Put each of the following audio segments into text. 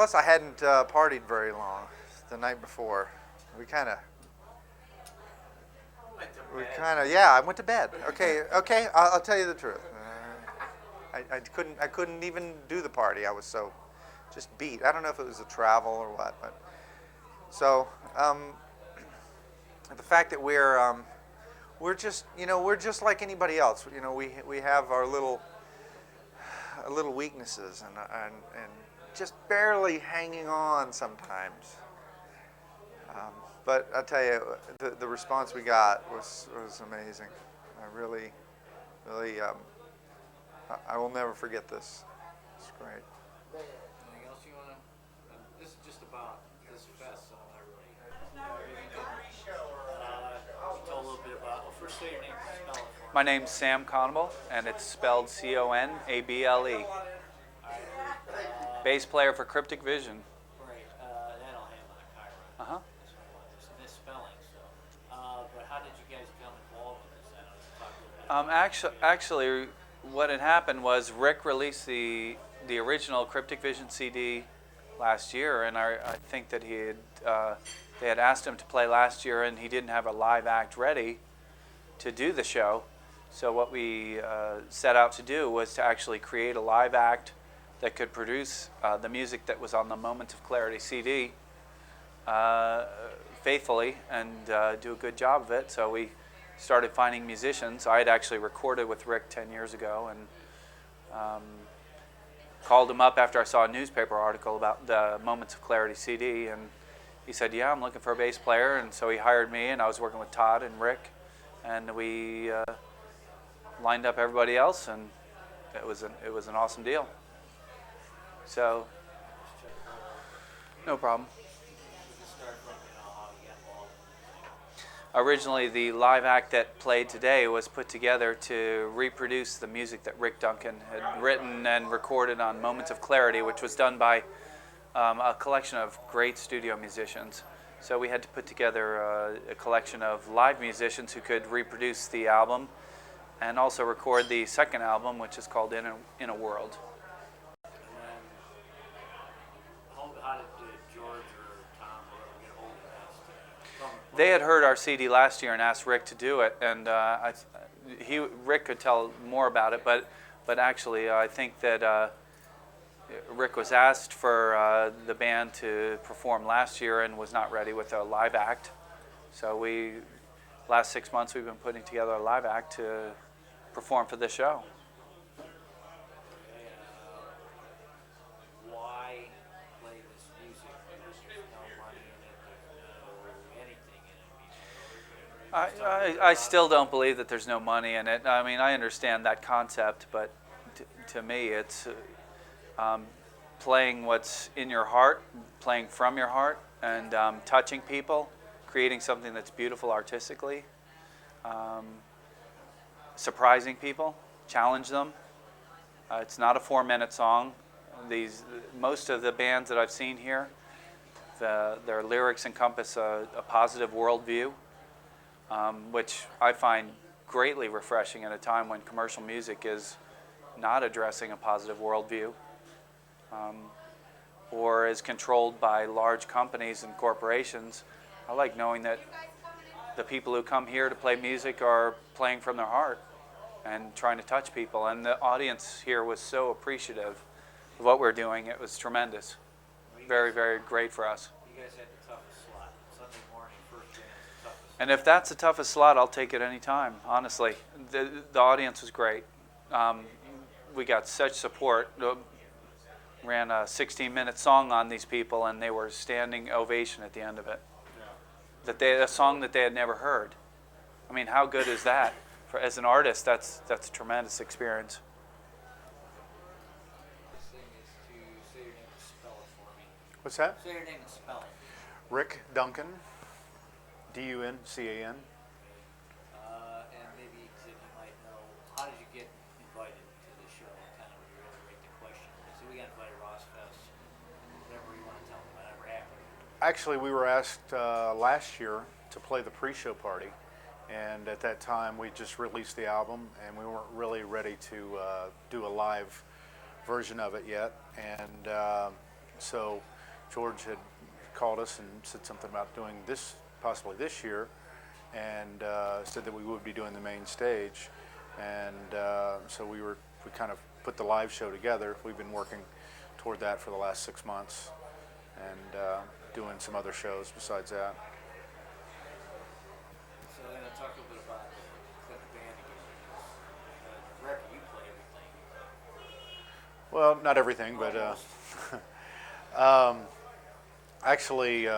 plus I hadn't partied very long the night before. We kind of, yeah, I went to bed. Okay, okay, I'll tell you the truth. I couldn't even do the party. I was so just beat. I don't know if it was the travel or what, but so the fact that we're just, we're just like anybody else. We have our little weaknesses and just barely hanging on sometimes. But I'll tell you, the response we got was amazing. I really, I will never forget this. It's great. Anything else you want to? This is just about this fest, so I really. Tell a little bit about. Well, first say your name and spell it for me. My name's Sam Conable, and it's spelled Conable. Bass player for Cryptic Vision. Right. That'll handle it, Kyra. Uh-huh. That's what I want. There's misspelling, so. But how did you guys become involved with this? I know you talked a little bit. Actually, what had happened was Rick released the original Cryptic Vision CD last year, and I think that they had asked him to play last year, and he didn't have a live act ready to do the show. So what we set out to do was to actually create a live act that could produce the music that was on the Moments of Clarity CD faithfully and do a good job of it. So we started finding musicians. I had actually recorded with Rick 10 years ago and called him up after I saw a newspaper article about the Moments of Clarity CD, and he said, yeah, I'm looking for a bass player. And so he hired me, and I was working with Todd and Rick, and we lined up everybody else, and it was an awesome deal. So, no problem. Originally, the live act that played today was put together to reproduce the music that Rick Duncan had written and recorded on Moments of Clarity, which was done by a collection of great studio musicians. So we had to put together a collection of live musicians who could reproduce the album and also record the second album, which is called In a World. How did George or Tom get hold of this? They had heard our CD last year and asked Rick to do it, and Rick could tell more about it, but actually I think that Rick was asked for the band to perform last year and was not ready with a live act. So last 6 months we've been putting together a live act to perform for this show. Why play this music? There's no money in it. There's no anything in it. I still don't believe that there's no money in it. I mean, I understand that concept, but to me it's playing what's in your heart, playing from your heart, and touching people, creating something that's beautiful artistically, surprising people, challenge them. It's not a 4-minute song. Most of the bands that I've seen here, their lyrics encompass a positive worldview, which I find greatly refreshing at a time when commercial music is not addressing a positive worldview, or is controlled by large companies and corporations. I like knowing that the people who come here to play music are playing from their heart and trying to touch people. And the audience here was so appreciative of what we're doing. It was tremendous. Very, very great for us. You guys had the toughest slot. Sunday morning, first band's the toughest. And if that's the toughest slot, I'll take it any time, honestly. The audience was great. We got such support. Ran a 16-minute song on these people, and they were standing ovation at the end of it. A song that they had never heard. I mean, how good is that? As an artist, that's a tremendous experience. This thing is to say your name and spell it for me. What's that? Say your name and spell it. Rick Duncan, Duncan. And maybe if you might know, how did you get invited to the show? Kind of reiterate the question. So we got invited to Ross Fest. Whatever you want to tell me, whatever happened. Actually, we were asked last year to play the pre-show party, and at that time we just released the album, and we weren't really ready to do a live version of it yet. And So George had called us and said something about doing this possibly this year, and said that we would be doing the main stage. And so we kind of put the live show together. We've been working toward that for the last 6 months, and doing some other shows besides that. So I'm going to talk a little bit about the band again. The record, you play everything. Well, not everything, but actually,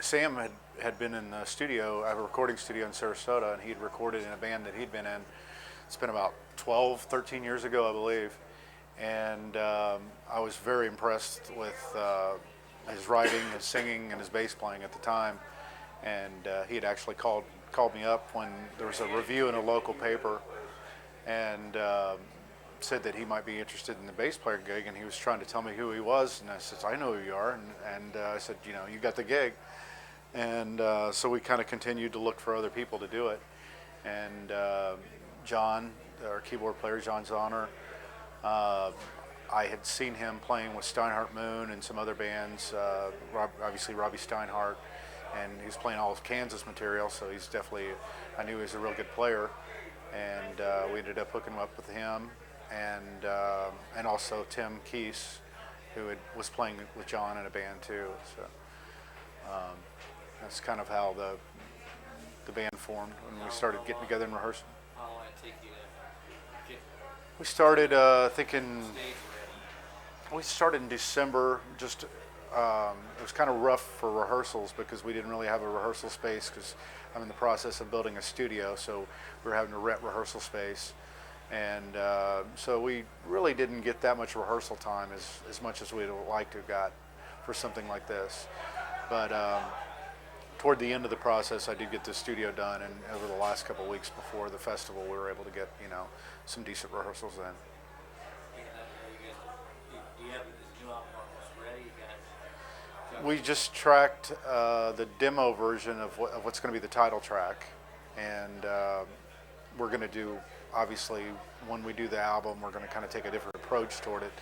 Sam had been in the studio. I have a recording studio in Sarasota, and he'd recorded in a band that he'd been in. It's been about 12, 13 years ago, I believe. And I was very impressed with his writing, his singing, and his bass playing at the time. And he had actually called me up when there was a review in a local paper, and said that he might be interested in the bass player gig, and he was trying to tell me who he was, and I said, I know who you are, and I said, you know, you got the gig. And so we kind of continued to look for other people to do it. And John, our keyboard player, John Zahner, I had seen him playing with Steinhardt Moon and some other bands, obviously Robbie Steinhardt, and he was playing all of Kansas material, so he's definitely, I knew he was a real good player. And we ended up hooking him up with him, and also Tim Keese, who was playing with John in a band too. So that's kind of how the band formed when we started getting together and rehearsing. How long did it take you to get We started thinking. stage ready? We started in December. Just it was kind of rough for rehearsals because we didn't really have a rehearsal space, because I'm in the process of building a studio, so we were having to rent rehearsal space. And so we really didn't get that much rehearsal time as much as we'd like to have got for something like this. But toward the end of the process, I did get the studio done, and over the last couple of weeks before the festival, we were able to get, you know, some decent rehearsals in. And do you have this new album almost ready? You got We just tracked the demo version of what's going to be the title track, and we're going to do, obviously, when we do the album, we're going to kind of take a different approach toward it,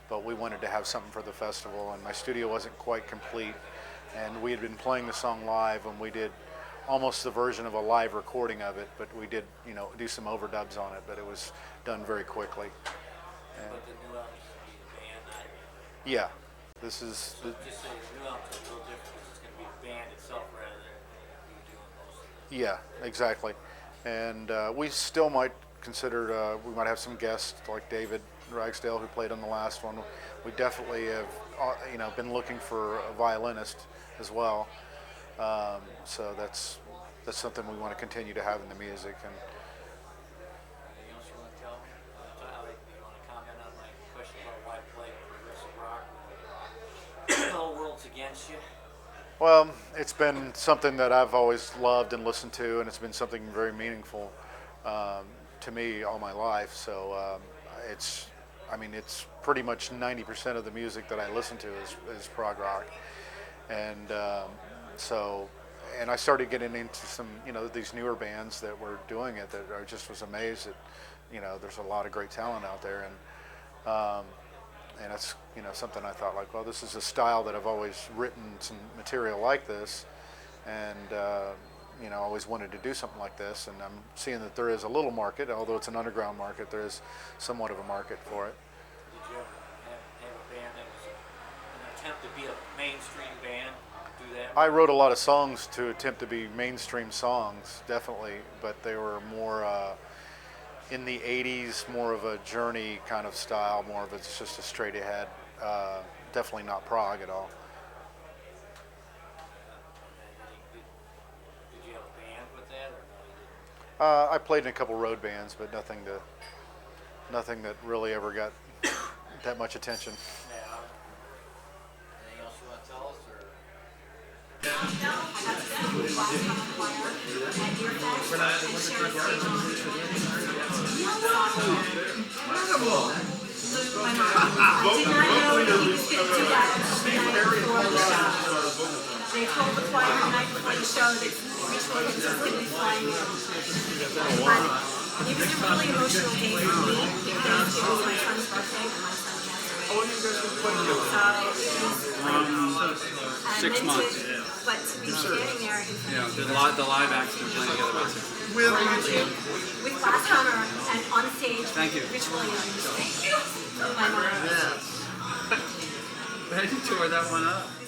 but we wanted to have something for the festival, and my studio wasn't quite complete, and we had been playing the song live, and we did almost the version of a live recording of it, but we did, you know, do some overdubs on it, but it was done very quickly. And but the new album's going to be the band, not yeah, this is so just say the new album's a little different because it's going to be the band itself rather than you doing most of it. yeah, exactly. And we still might consider, we might have some guests like David Ragsdale, who played on the last one. We definitely have, you know, been looking for a violinist as well. So that's something we want to continue to have in the music. And Anything else you want to tell me? You want to comment on my question about why play progressive rock when the whole world's against you? well, it's been something that I've always loved and listened to, and it's been something very meaningful to me all my life. So it's pretty much 90% of the music that I listen to is prog rock. And and I started getting into some, you know, these newer bands that were doing it, that I just was amazed that, you know, there's a lot of great talent out there. And it's, you know, something I thought, like, well, this is a style that I've always written some material like this, and you know, always wanted to do something like this, and I'm seeing that there is a little market, although it's an underground market, there is somewhat of a market for it. Did you ever have a band that was an attempt to be a mainstream band? Do that? I wrote a lot of songs to attempt to be mainstream songs, definitely, but they were more in the 80s, more of a Journey kind of style, more of it's just a straight ahead, definitely not prog at all. Did you have a band with that, or no, you didn't? I played in a couple road bands, but nothing that really ever got that much attention. Yeah. Anything else you want to tell us, or? They told the choir the night before the show that ritual consistently flying in. But it was a really emotional day for me because it was my son's birthday and my son passed away. old have you guys been playing together? Six months. But to be standing there in front of The live act's been playing together about 6 months. with Glass Hunter and on stage, Thank you. Rich Williams. Thank you. My mom. How did you tour that one up?